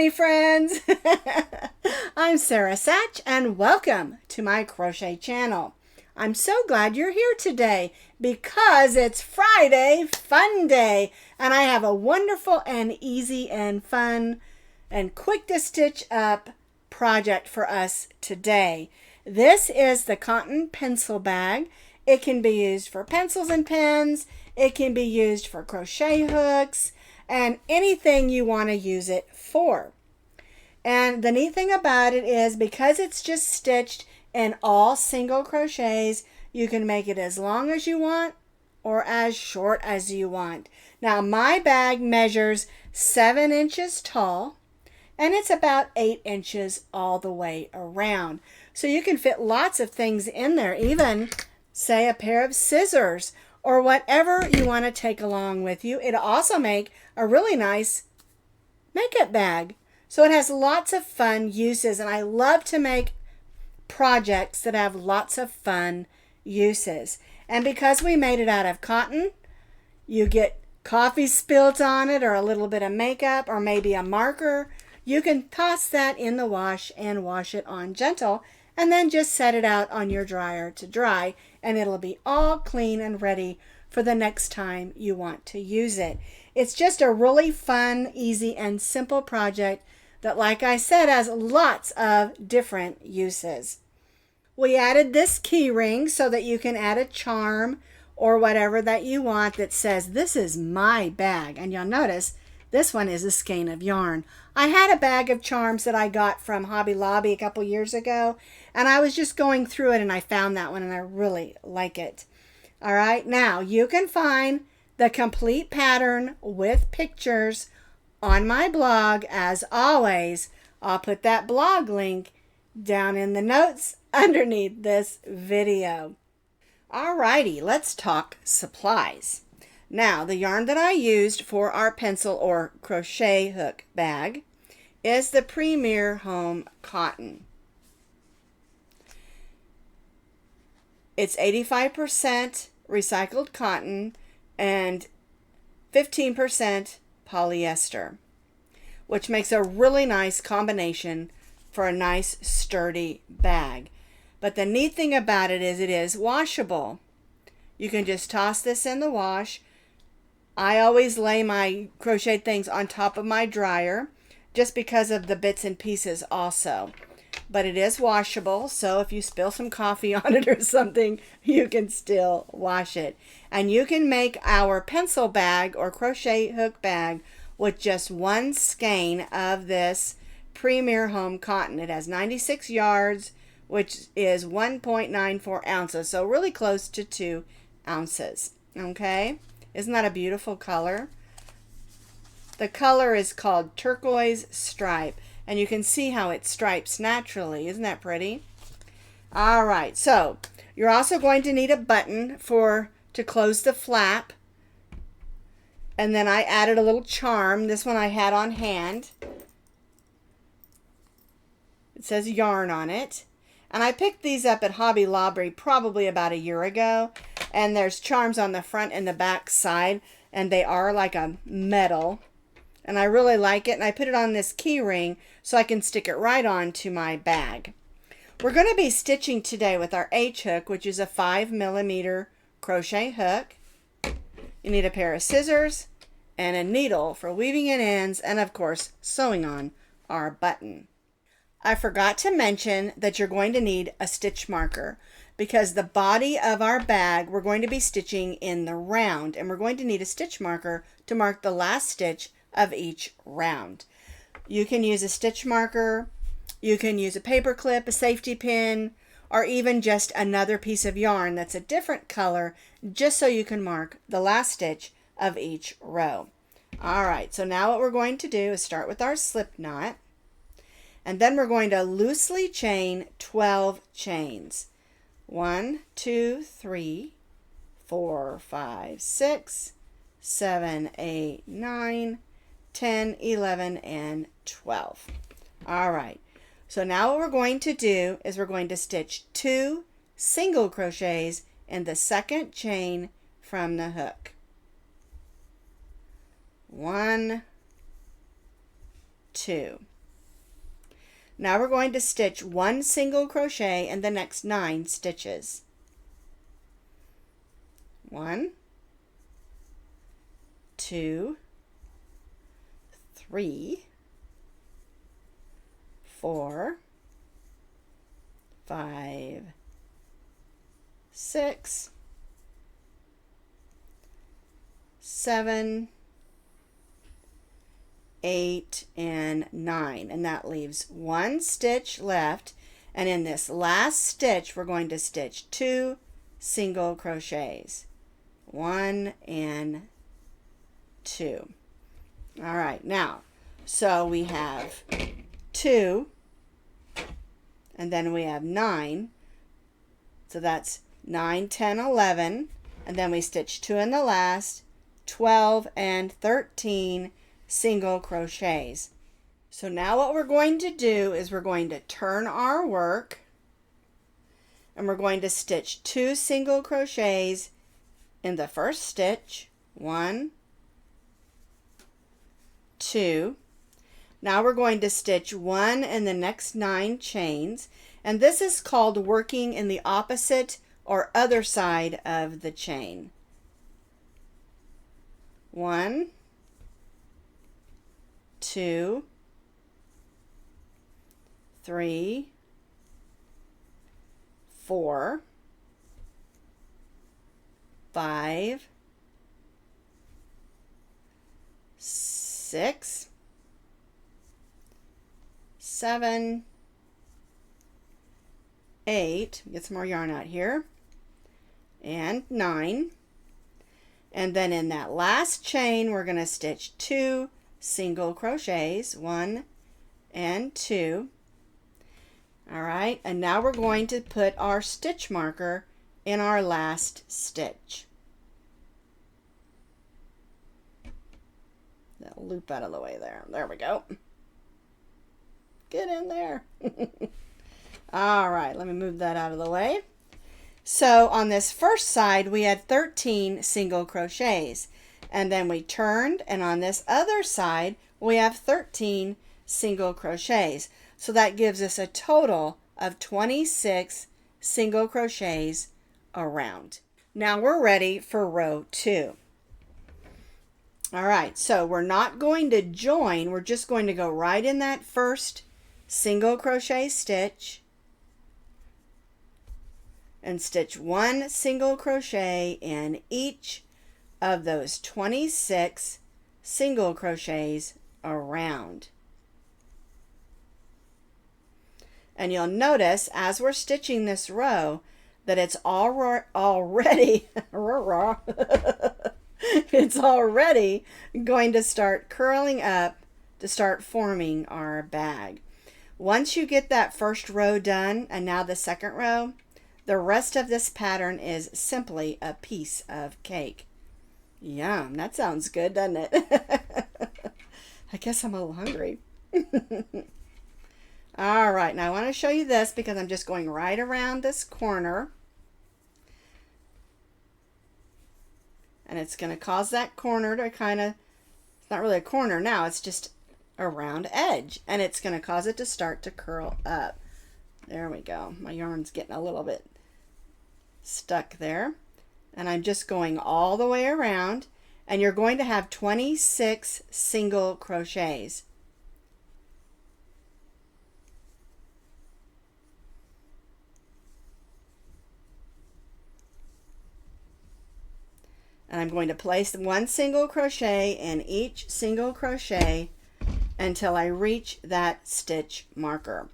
many friends. I'm Sara Sach and welcome to my crochet channel. I'm so glad you're here today because it's Friday Fun Day and I have a wonderful and easy and fun and quick to stitch up project for us today. This is the cotton pencil bag. It can be used for pencils and pens. It can be used for crochet hooks and anything you want to use it for. And the neat thing about it is because it's just stitched in all single crochets, you can make it as long as you want or as short as you want. Now my bag measures 7 inches tall and it's about 8 inches all the way around. So you can fit lots of things in there, even say a pair of scissors or whatever you want to take along with you. It'll also make a really nice makeup bag. So it has lots of fun uses, and I love to make projects that have lots of fun uses. And because we made it out of cotton, you get coffee spilt on it or a little bit of makeup or maybe a marker. You can toss that in the wash and wash it on gentle and then just set it out on your dryer to dry and it'll be all clean and ready for the next time you want to use it. It's just a really fun, easy, and simple project that, like I said, has lots of different uses. We added this key ring so that you can add a charm or whatever that you want that says, "This is my bag." And you'll notice this one is a skein of yarn. I had a bag of charms that I got from Hobby Lobby a couple years ago, and I was just going through it and I found that one and I really like it. All right, now you can find the complete pattern with pictures on my blog. As always, I'll put that blog link down in the notes underneath this video. All righty, let's talk supplies. Now, the yarn that I used for our pencil or crochet hook bag is the Premier Home Cotton. It's 85% recycled cotton and 15% polyester, which makes a really nice combination for a nice sturdy bag. But the neat thing about it is washable. You can just toss this in the wash. I always lay my crochet things on top of my dryer just because of the bits and pieces also. But it is washable, so if you spill some coffee on it or something, you can still wash it. And you can make our pencil bag or crochet hook bag with just one skein of this Premier Home Cotton. It has 96 yards, which is 1.94 ounces, so really close to 2 ounces. Okay? Isn't that a beautiful color? The color is called Turquoise Stripe, and you can see how it stripes naturally. Isn't that pretty? All right, so you're also going to need a button to close the flap. And then I added a little charm. This one I had on hand. It says yarn on it. And I picked these up at Hobby Lobby probably about a year ago. And there's charms on the front and the back side. And they are like a metal. And I really like it. And I put it on this key ring so I can stick it right on to my bag. We're going to be stitching today with our H hook, which is a 5mm crochet hook. You need a pair of scissors and a needle for weaving in ends and, of course, sewing on our button. I forgot to mention that you're going to need a stitch marker because the body of our bag we're going to be stitching in the round, and we're going to need a stitch marker to mark the last stitch of each round. You can use a stitch marker, you can use a paper clip, a safety pin, or even just another piece of yarn that's a different color just so you can mark the last stitch of each row. All right, so now what we're going to do is start with our slip knot, and then we're going to loosely chain 12 chains. 1, 2, 3, 4, 5, 6, 7, 8, 9, 10, 11, and 12. All right, so now what we're going to do is we're going to stitch 2 single crochets in the second chain from the hook. 1, 2. Now we're going to stitch 1 single crochet in the next 9 stitches. 1, 2, 3, 4, 5, 6, 7, 8, and 9, and that leaves 1 stitch left, and in this last stitch we're going to stitch 2 single crochets, 1 and 2. All right, now so we have 2, and then we have 9, so that's 9, 10, 11, and then we stitch 2 in the last, 12 and 13 single crochets. So now what we're going to do is we're going to turn our work, and we're going to stitch 2 single crochets in the first stitch, 1, 2. Now we're going to stitch 1 in the next 9 chains, and this is called working in the opposite or other side of the chain. 1, 2, 3, 4, 5, 6, 7, 8, get some more yarn out here, and 9. And then in that last chain we're going to stitch 2 single crochets, 1 and 2. All right, and now we're going to put our stitch marker in our last stitch. That loop out of the way there. There we go. Get in there. All right, let me move that out of the way. So on this first side we had 13 single crochets, and then we turned, and on this other side we have 13 single crochets. So that gives us a total of 26 single crochets around. Now we're ready for row 2. All right, so we're not going to join, we're just going to go right in that first single crochet stitch and stitch 1 single crochet in each of those 26 single crochets around. And you'll notice as we're stitching this row that it's already it's already going to start curling up to start forming our bag. Once you get that first row done, and now the second row, the rest of this pattern is simply a piece of cake. Yum, that sounds good, doesn't it? I guess I'm a little hungry. All right, now I want to show you this because I'm just going right around this corner. And it's going to cause that corner to kind of, it's not really a corner now, it's just a round edge. And it's going to cause it to start to curl up. There we go. My yarn's getting a little bit stuck there. And I'm just going all the way around. And you're going to have 26 single crochets. And I'm going to place 1 single crochet in each single crochet until I reach that stitch marker.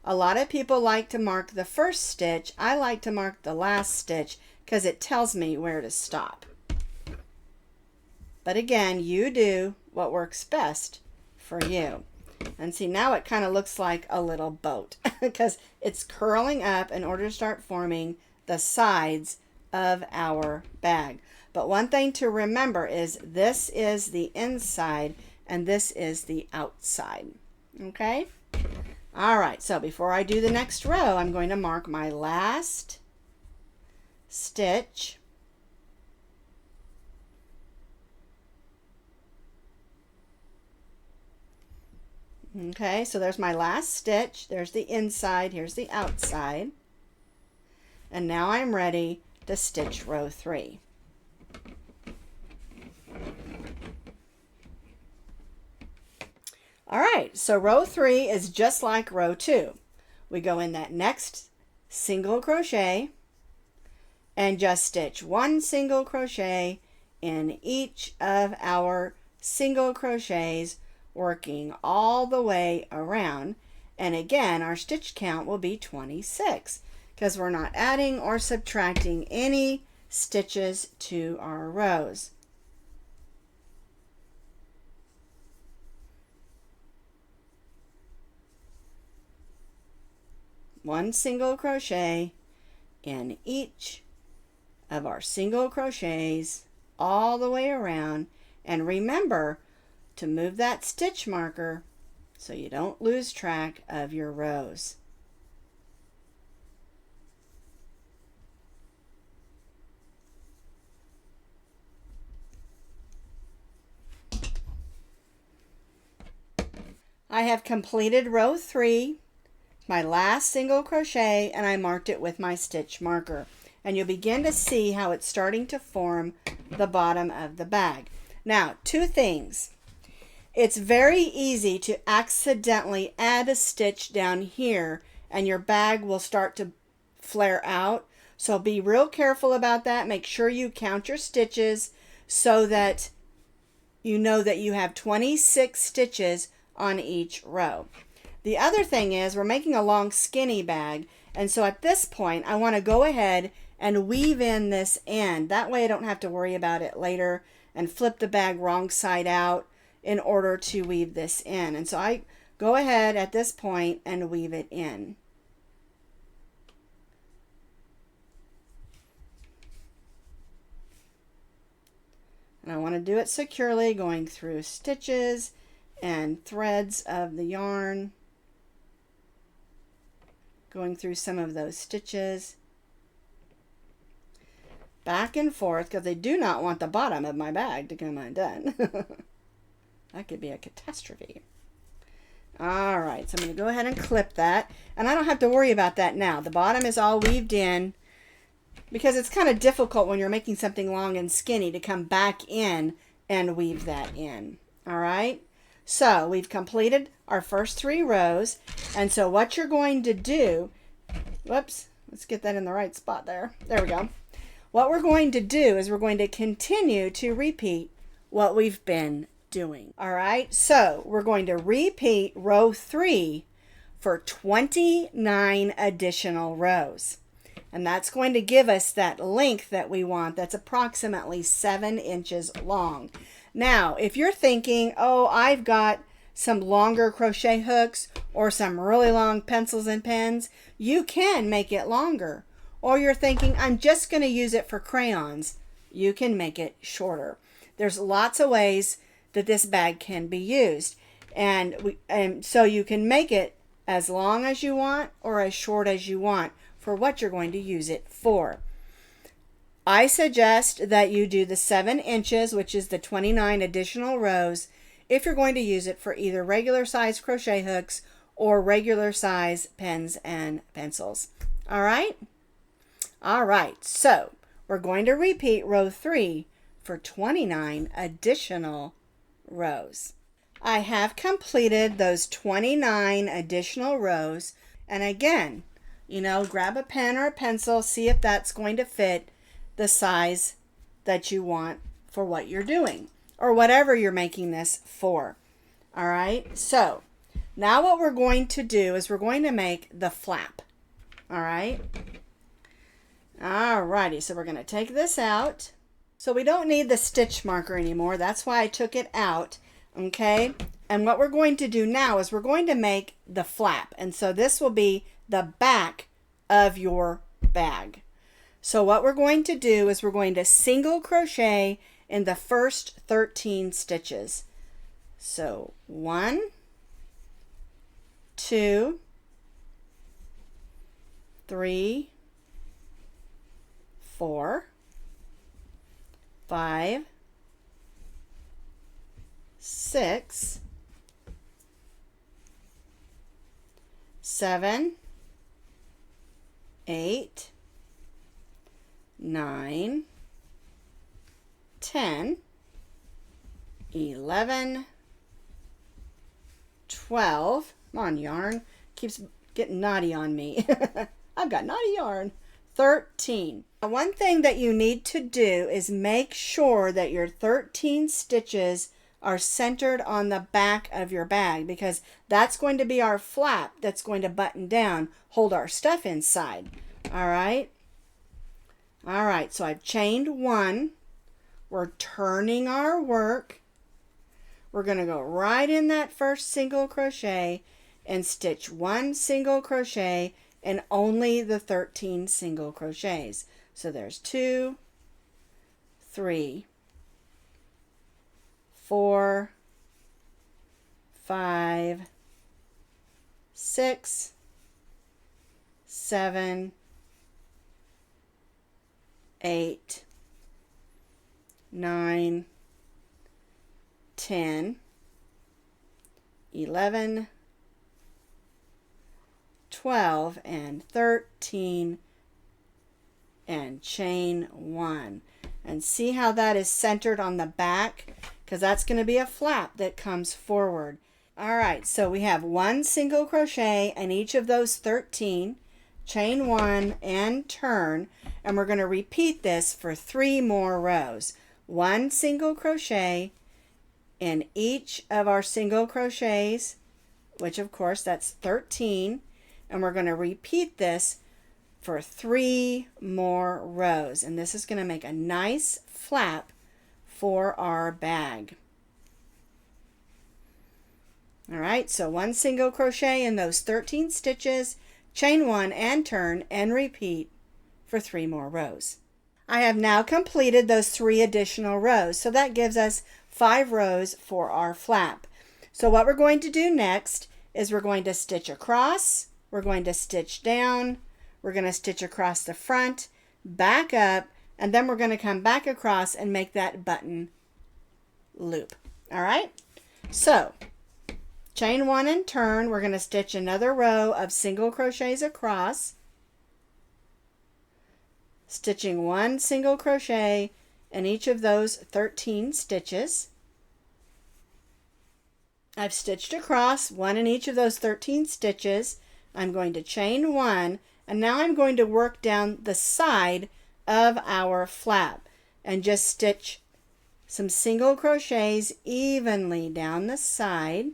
A lot of people like to mark the first stitch. I like to mark the last stitch because it tells me where to stop. But again, you do what works best for you. And see, now it kind of looks like a little boat because it's curling up in order to start forming the sides of our bag. But one thing to remember is this is the inside and this is the outside. Okay? All right, so before I do the next row, I'm going to mark my last stitch. Okay, so there's my last stitch. There's the inside, here's the outside. And now I'm ready to stitch row 3. All right, so row 3 is just like row 2. We go in that next single crochet and just stitch 1 single crochet in each of our single crochets, working all the way around. And again, our stitch count will be 26 because we're not adding or subtracting any stitches to our rows. One single crochet in each of our single crochets all the way around, and remember to move that stitch marker so you don't lose track of your rows. I have completed row 3, my last single crochet, and I marked it with my stitch marker. And you'll begin to see how it's starting to form the bottom of the bag. Now, 2 things. It's very easy to accidentally add a stitch down here and your bag will start to flare out. So be real careful about that. Make sure you count your stitches so that you know that you have 26 stitches on each row. The other thing is we're making a long skinny bag, and so at this point I want to go ahead and weave in this end. That way I don't have to worry about it later and flip the bag wrong side out in order to weave this in. And so I go ahead at this point and weave it in. And I want to do it securely, going through stitches and threads of the yarn, going through some of those stitches, back and forth, because I do not want the bottom of my bag to come undone. That could be a catastrophe. All right, so I'm going to go ahead and clip that, and I don't have to worry about that now. The bottom is all weaved in, because it's kind of difficult when you're making something long and skinny to come back in and weave that in. All right, so we've completed our first 3 rows, and so what you're going to do, whoops, let's get that in the right spot there. There we go. What we're going to do is we're going to continue to repeat what we've been doing. All right, so we're going to repeat row 3 for 29 additional rows. And that's going to give us that length that we want. That's approximately 7 inches long. Now, if you're thinking, oh, I've got some longer crochet hooks or some really long pencils and pens, you can make it longer. Or you're thinking, I'm just going to use it for crayons, you can make it shorter. There's lots of ways that this bag can be used. And so you can make it as long as you want or as short as you want for what you're going to use it for. I suggest that you do the 7 inches, which is the 29 additional rows, if you're going to use it for either regular size crochet hooks or regular size pens and pencils. All right? All right, so we're going to repeat row 3 for 29 additional rows. I have completed those 29 additional rows, and again, you know, grab a pen or a pencil, see if that's going to fit the size that you want for what you're doing or whatever you're making this for. All right, so now what we're going to do is we're going to make the flap. All right. All righty, so we're going to take this out. So we don't need the stitch marker anymore. That's why I took it out. Okay, and what we're going to do now is we're going to make the flap, and so this will be the back of your bag. So what we're going to do is we're going to single crochet in the first 13 stitches. So 1, 2, 3, 4, 5, 6, 7, 8, 9, 10, 11, 12. Come on, yarn. Keeps getting naughty on me. I've got naughty yarn. 13. Now, one thing that you need to do is make sure that your 13 stitches are centered on the back of your bag, because that's going to be our flap that's going to button down, hold our stuff inside. All right. All right, so I've chained 1. We're turning our work. We're going to go right in that first single crochet and stitch 1 single crochet and only the 13 single crochets. So there's 2, 3, 4, 5, 6, 7, 8, 9, 10, 11, 12, and 13, and chain 1. And see how that is centered on the back? Because that's going to be a flap that comes forward. All right, so we have 1 single crochet in each of those 13, chain 1 and turn, and we're going to repeat this for 3 more rows. 1 single crochet in each of our single crochets, which of course that's 13, and we're going to repeat this for 3 more rows, and this is going to make a nice flap for our bag. All right, so 1 single crochet in those 13 stitches, chain 1 and turn, and repeat for 3 more rows. I have now completed those 3 additional rows, so that gives us 5 rows for our flap. So what we're going to do next is we're going to stitch across, we're going to stitch down, we're going to stitch across the front, back up, and then we're going to come back across and make that button loop. All right, so chain 1 and turn, we're going to stitch another row of single crochets across, stitching 1 single crochet in each of those 13 stitches. I've stitched across 1 in each of those 13 stitches. I'm going to chain 1, and now I'm going to work down the side of our flap and just stitch some single crochets evenly down the side.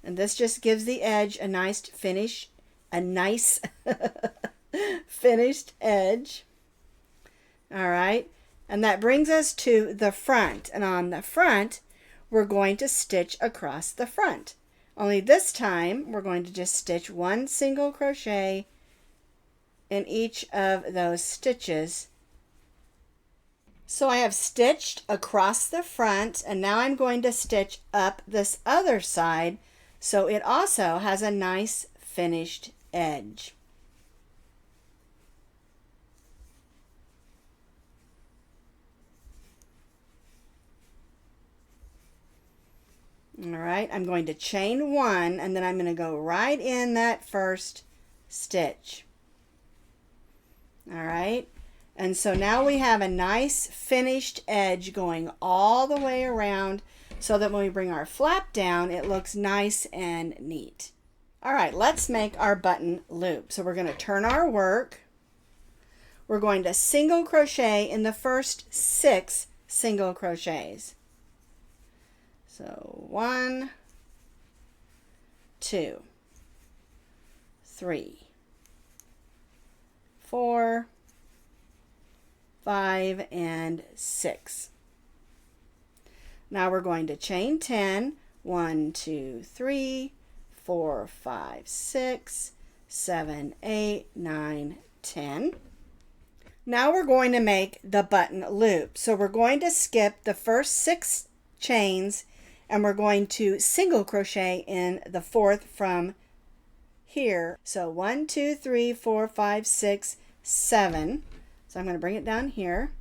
And this just gives the edge a nice finish, finished edge. All right, and that brings us to the front, and on the front we're going to stitch across the front. Only this time we're going to just stitch 1 single crochet in each of those stitches. So I have stitched across the front, and now I'm going to stitch up this other side so it also has a nice finished edge. All right, I'm going to chain 1, and then I'm going to go right in that first stitch. All right, and so now we have a nice finished edge going all the way around, so that when we bring our flap down, it looks nice and neat. All right, let's make our button loop. So we're going to turn our work. We're going to single crochet in the first 6 single crochets. So 1, 2, 3, 4, 5, and 6. Now we're going to chain 10. 1, 2, 3, 4, 5, 6, 7, 8, 9, 10. Now we're going to make the button loop. So we're going to skip the first 6 chains, and we're going to single crochet in the 4th from here. So 1, 2, 3, 4, 5, 6, 7. So I'm going to bring it down here.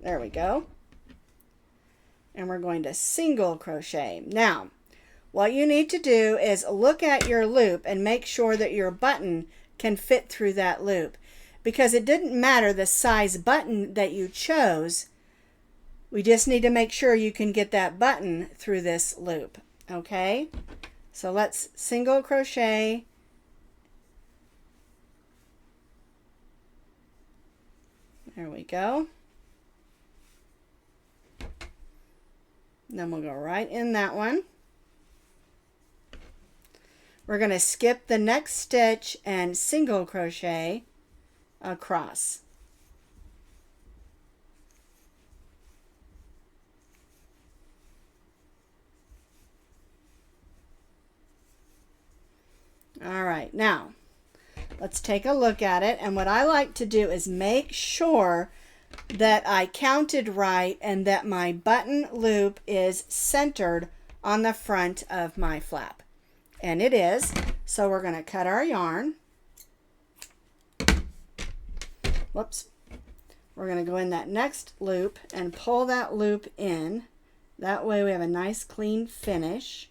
There we go. and we're going to single crochet. Now, what you need to do is look at your loop and make sure that your button can fit through that loop, because it didn't matter the size button that you chose. We just need to make sure you can get that button through this loop. Okay, so let's single crochet. There we go. Then we'll go right in that one. We're going to skip the next stitch and single crochet across. All right, now let's take a look at it, and what I like to do is make sure that I counted right and that my button loop is centered on the front of my flap. And it is. So we're going to cut our yarn. Whoops. We're going to go in that next loop and pull that loop in. That way we have a nice clean finish.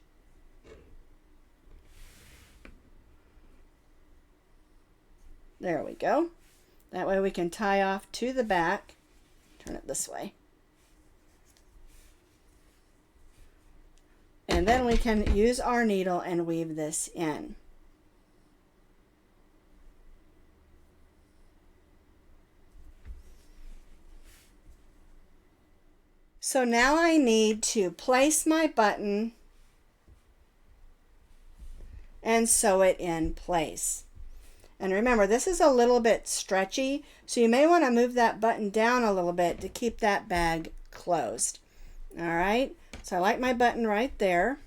There we go. That way we can tie off to the back. Turn it this way. And then we can use our needle and weave this in. So now I need to place my button and sew it in place. And remember, this is a little bit stretchy, so you may want to move that button down a little bit to keep that bag closed. All right, so I like my button right there.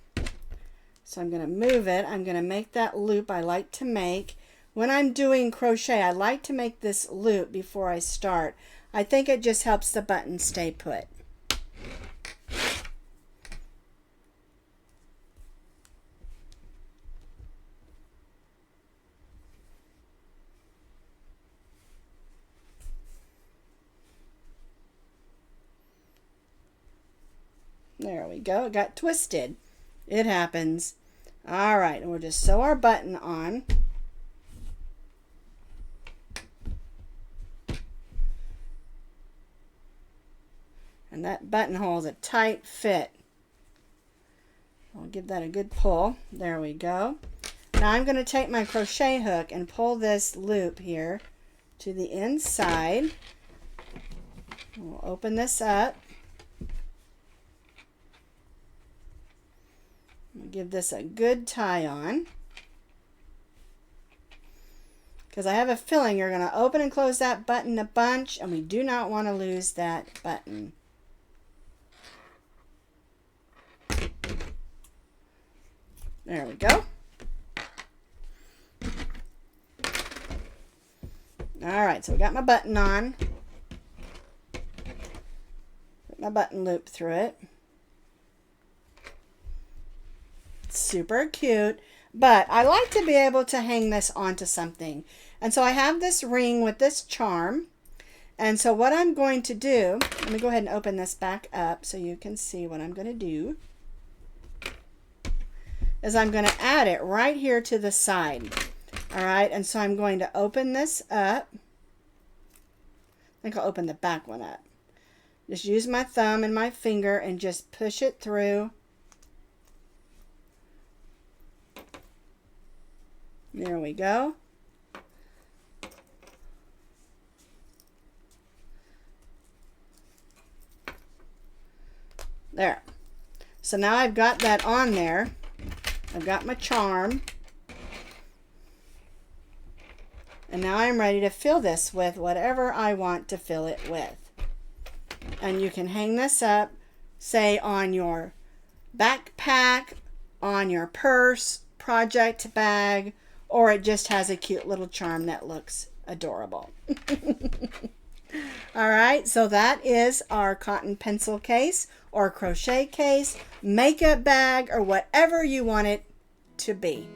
So I'm going to move it. I'm going to make that loop I like to make. When I'm doing crochet, I like to make this loop before I start. I think it just helps the button stay put. There we go. It got twisted. It happens. All right, and we'll just sew our button on. And that buttonhole is a tight fit. I'll give that a good pull. There we go. Now I'm going to take my crochet hook and pull this loop here to the inside. We'll open this up. Give this a good tie on, because I have a feeling you're going to open and close that button a bunch, and we do not want to lose that button. There we go. All right, so we got my button on. Put my button loop through it. Super cute, but I like to be able to hang this onto something, and so I have this ring with this charm, and so what I'm going to do, let me go ahead and open this back up so you can see what I'm going to do, is I'm going to add it right here to the side. All right, and so I'm going to open this up. I think I'll open the back one up. Just use my thumb and my finger and just push it through. There we go. There. So now I've got that on there. I've got my charm. And now I'm ready to fill this with whatever I want to fill it with. And you can hang this up, say on your backpack, on your purse, project bag, or it just has a cute little charm that looks adorable. All right, so that is our cotton pencil case or crochet case, makeup bag, or whatever you want it to be.